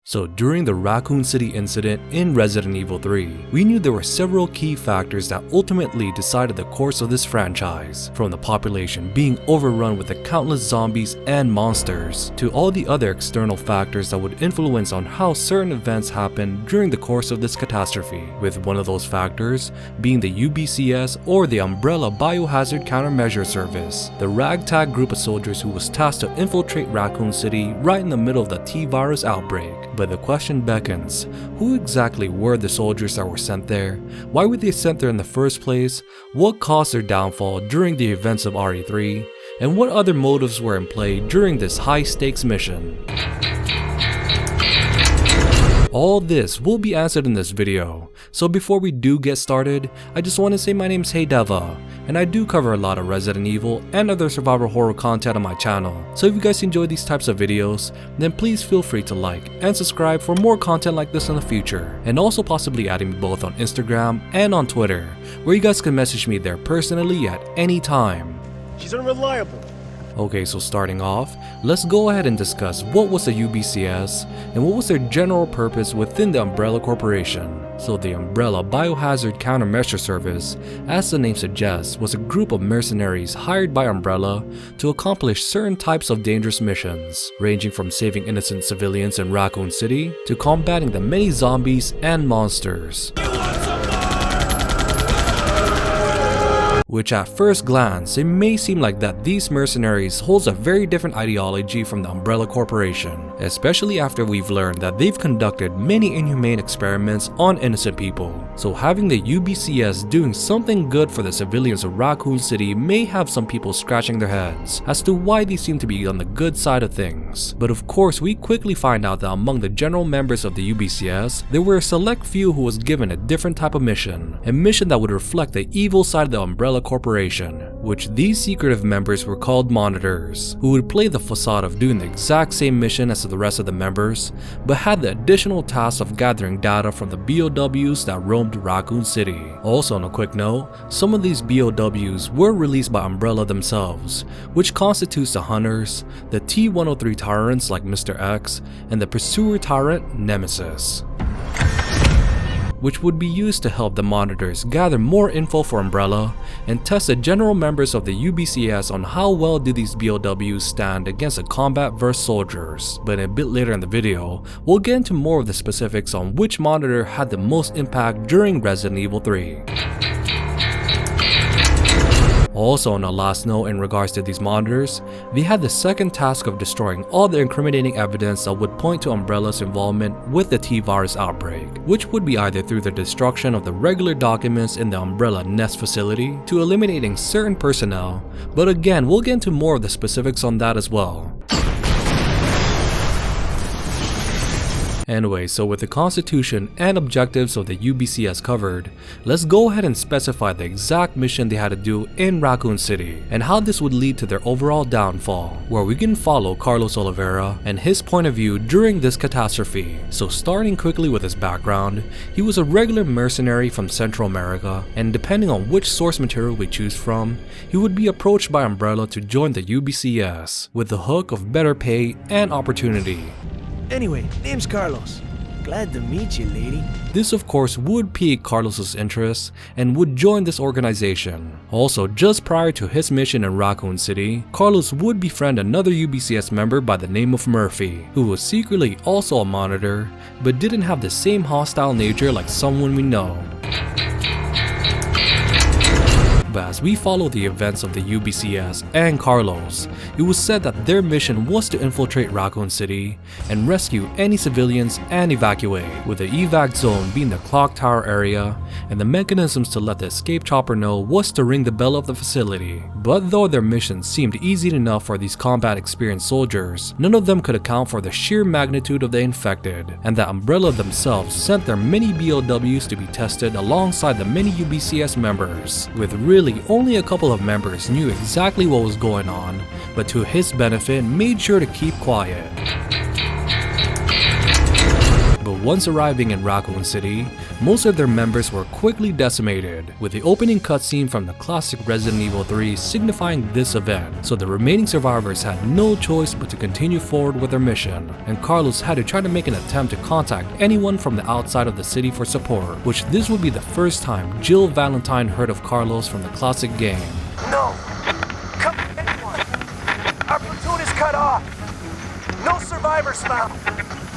So during the Raccoon City incident in Resident Evil 3, we knew there were several key factors that ultimately decided the course of this franchise, from the population being overrun with the countless zombies and monsters, to all the other external factors that would influence on how certain events happened during the course of this catastrophe, with one of those factors being the U.B.C.S. or the Umbrella Biohazard Countermeasure Service, the ragtag group of soldiers who was tasked to infiltrate Raccoon City right in the middle of the T-virus outbreak. But the question beckons, who exactly were the soldiers that were sent there? Why were they sent there in the first place? What caused their downfall during the events of RE3? And what other motives were in play during this high-stakes mission? All this will be answered in this video. So before we do get started, I just want to say my name's DeVuH, and I do cover a lot of Resident Evil and other survival horror content on my channel. So if you guys enjoy these types of videos, then please feel free to like and subscribe for more content like this in the future, and also possibly adding me both on Instagram and on Twitter, where you guys can message me there personally at any time. She's unreliable. Okay, so starting off, let's go ahead and discuss what was the U.B.C.S. and what was their general purpose within the Umbrella Corporation. So the Umbrella Biohazard Countermeasure Service, as the name suggests, was a group of mercenaries hired by Umbrella to accomplish certain types of dangerous missions, ranging from saving innocent civilians in Raccoon City to combating the many zombies and monsters. Which at first glance, it may seem like that these mercenaries holds a very different ideology from the Umbrella Corporation, especially after we've learned that they've conducted many inhumane experiments on innocent people. So having the U.B.C.S. doing something good for the civilians of Raccoon City may have some people scratching their heads as to why they seem to be on the good side of things. But of course, we quickly find out that among the general members of the U.B.C.S., there were a select few who was given a different type of mission, a mission that would reflect the evil side of the Umbrella Corporation, which these secretive members were called monitors, who would play the facade of doing the exact same mission as the rest of the members, but had the additional task of gathering data from the BOWs that roamed Raccoon City. Also on a quick note, some of these BOWs were released by Umbrella themselves, which constitutes the Hunters, the T-103 Tyrants like Mr. X, and the Pursuer Tyrant Nemesis, which would be used to help the monitors gather more info for Umbrella and test the general members of the U.B.C.S. on how well do these BOWs stand against the combat versus soldiers. But a bit later in the video, we'll get into more of the specifics on which monitor had the most impact during Resident Evil 3. Also on a last note in regards to these monitors, they had the second task of destroying all the incriminating evidence that would point to Umbrella's involvement with the T-virus outbreak, which would be either through the destruction of the regular documents in the Umbrella Nest facility to eliminating certain personnel, but again we'll get into more of the specifics on that as well. Anyway, so with the constitution and objectives of the U.B.C.S. covered, let's go ahead and specify the exact mission they had to do in Raccoon City and how this would lead to their overall downfall, where we can follow Carlos Oliveira and his point of view during this catastrophe. So starting quickly with his background, he was a regular mercenary from Central America, and depending on which source material we choose from, he would be approached by Umbrella to join the U.B.C.S. with the hook of better pay and opportunity. Anyway, name's Carlos. Glad to meet you, lady. This of course would pique Carlos's interest and would join this organization. Also, just prior to his mission in Raccoon City, Carlos would befriend another U.B.C.S. member by the name of Murphy, who was secretly also a monitor, but didn't have the same hostile nature like someone we know. But as we follow the events of the U.B.C.S. and Carlos, it was said that their mission was to infiltrate Raccoon City and rescue any civilians and evacuate, with the evac zone being the clock tower area, and the mechanisms to let the escape chopper know was to ring the bell of the facility. But though their mission seemed easy enough for these combat experienced soldiers, none of them could account for the sheer magnitude of the infected, and that Umbrella themselves sent their many BOWs to be tested alongside the many U.B.C.S. members, with really only a couple of members knew exactly what was going on, but to his benefit made sure to keep quiet. But once arriving in Raccoon City, most of their members were quickly decimated, with the opening cutscene from the classic Resident Evil 3 signifying this event, so the remaining survivors had no choice but to continue forward with their mission, and Carlos had to try to make an attempt to contact anyone from the outside of the city for support, which this would be the first time Jill Valentine heard of Carlos from the classic game. No! Come anyone! Our platoon is cut off! No survivors found!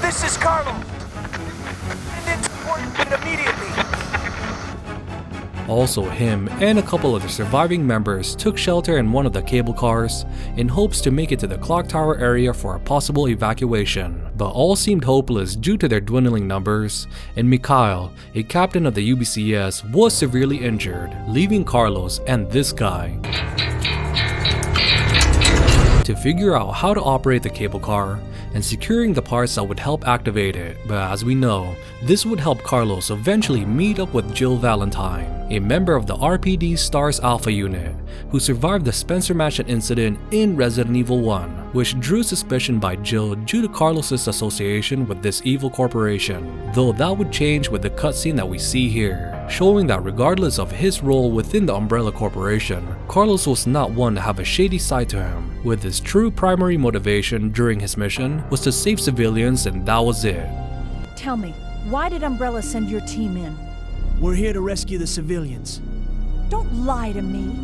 This is Carlos! And it's coordinated immediately! Also, him and a couple other surviving members took shelter in one of the cable cars in hopes to make it to the clock tower area for a possible evacuation, but all seemed hopeless due to their dwindling numbers, and Mihkail, a captain of the UBCS, was severely injured, leaving Carlos and this guy to figure out how to operate the cable car and securing the parts that would help activate it. But as we know, this would help Carlos eventually meet up with Jill Valentine, a member of the RPD STARS Alpha unit, who survived the Spencer Mansion incident in Resident Evil 1, which drew suspicion by Jill due to Carlos's association with this evil corporation, though that would change with the cutscene that we see here, showing that regardless of his role within the Umbrella Corporation, Carlos was not one to have a shady side to him, with his true primary motivation during his mission was to save civilians, and that was it. Tell me, why did Umbrella send your team in? We're here to rescue the civilians. Don't lie to me.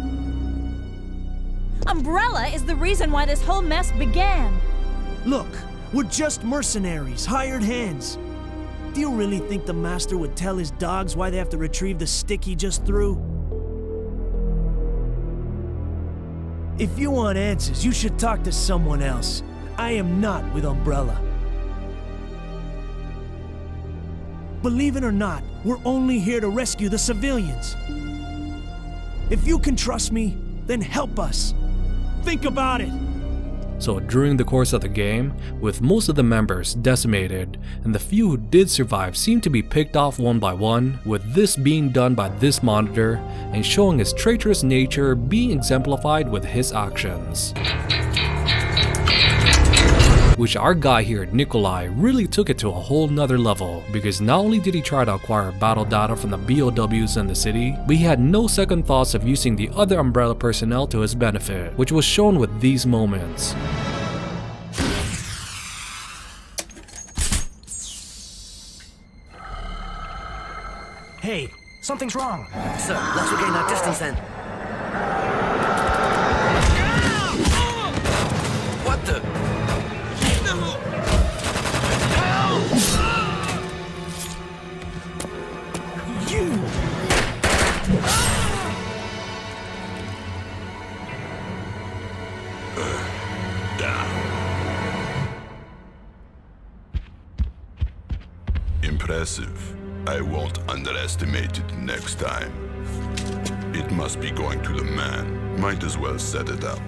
Umbrella is the reason why this whole mess began. Look, we're just mercenaries, hired hands. Do you really think the Master would tell his dogs why they have to retrieve the stick he just threw? If you want answers, you should talk to someone else. I am not with Umbrella. Believe it or not, we're only here to rescue the civilians. If you can trust me, then help us. Think about it. So during the course of the game, with most of the members decimated, and the few who did survive seemed to be picked off one by one, with this being done by this monitor, and showing his traitorous nature being exemplified with his actions. Which our guy here, Nikolai, really took it to a whole nother level, because not only did he try to acquire battle data from the BOWs in the city, but he had no second thoughts of using the other Umbrella personnel to his benefit, which was shown with these moments. Hey, something's wrong. Sir, let's regain our distance then. What the? You! Impressive. I won't underestimate it next time. It must be going to the man. Might as well set it up.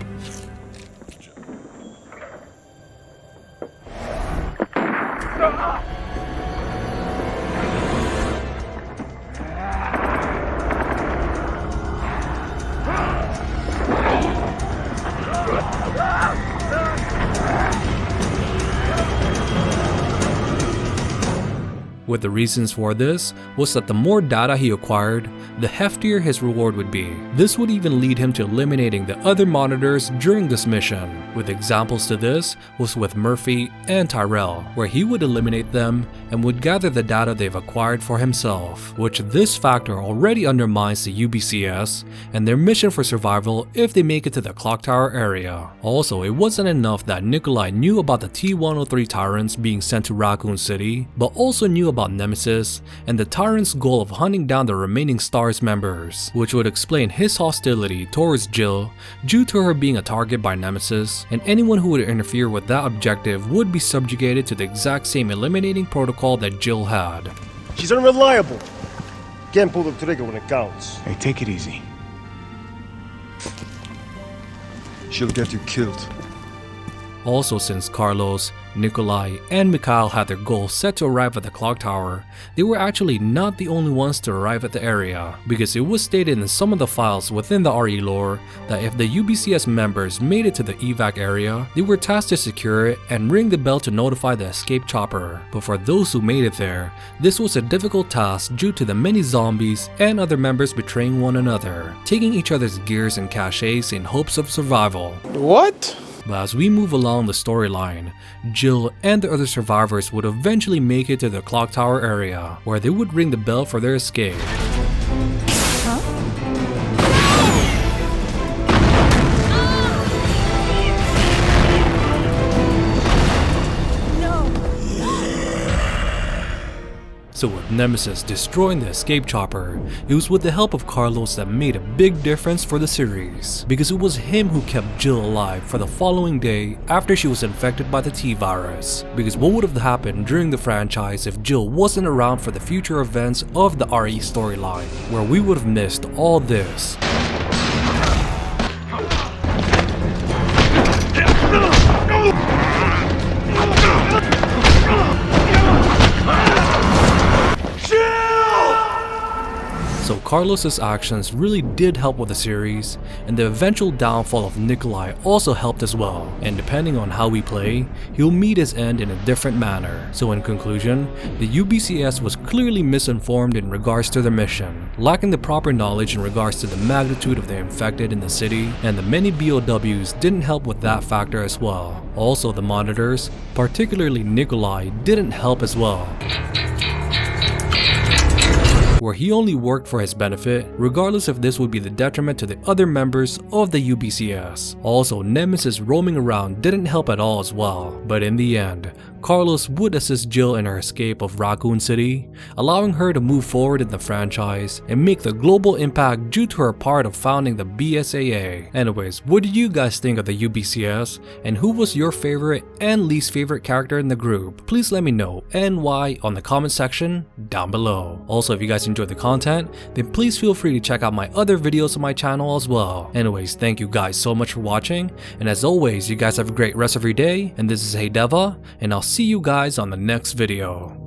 With the reasons for this was that the more data he acquired, the heftier his reward would be. This would even lead him to eliminating the other monitors during this mission, with examples to this was with Murphy and Tyrrell, where he would eliminate them and would gather the data they've acquired for himself, which this factor already undermines the UBCS and their mission for survival if they make it to the clock tower area. Also, it wasn't enough that Nikolai knew about the T-103 tyrants being sent to Raccoon City, but also knew about Nemesis and the tyrants' goal of hunting down the remaining STARS members, which would explain his hostility towards Jill due to her being a target by Nemesis, and anyone who would interfere with that objective would be subjugated to the exact same eliminating protocol that Jill had. She's unreliable. Can't pull the trigger when it counts. Hey, take it easy. She'll get you killed. Also, since Carlos Nikolai and Mihkail had their goals set to arrive at the clock tower, they were actually not the only ones to arrive at the area, because it was stated in some of the files within the RE lore that if the UBCS members made it to the evac area, they were tasked to secure it and ring the bell to notify the escape chopper. But for those who made it there, this was a difficult task due to the many zombies and other members betraying one another, taking each other's gears and caches in hopes of survival. What? But as we move along the storyline, Jill and the other survivors would eventually make it to the clock tower area, where they would ring the bell for their escape. So with Nemesis destroying the escape chopper, it was with the help of Carlos that made a big difference for the series, because it was him who kept Jill alive for the following day after she was infected by the T-virus. Because what would have happened during the franchise if Jill wasn't around for the future events of the RE storyline, where we would have missed all this. So Carlos's actions really did help with the series, and the eventual downfall of Nikolai also helped as well, and depending on how we play, he'll meet his end in a different manner. So in conclusion, the UBCS was clearly misinformed in regards to their mission, lacking the proper knowledge in regards to the magnitude of the infected in the city, and the many BOWs didn't help with that factor as well. Also the monitors, particularly Nikolai, didn't help as well, where he only worked for his benefit, regardless if this would be the detriment to the other members of the UBCS. Also, Nemesis roaming around didn't help at all as well, but in the end, Carlos would assist Jill in her escape of Raccoon City, allowing her to move forward in the franchise and make the global impact due to her part of founding the BSAA. Anyways, what did you guys think of the UBCS, and who was your favorite and least favorite character in the group? Please let me know, and why, on the comment section down below. Also, if you guys enjoyed the content, then please feel free to check out my other videos on my channel as well. Anyways, thank you guys so much for watching, and as always, you guys have a great rest of your day, and this is Hey DeVuH, and I'll see you guys on the next video.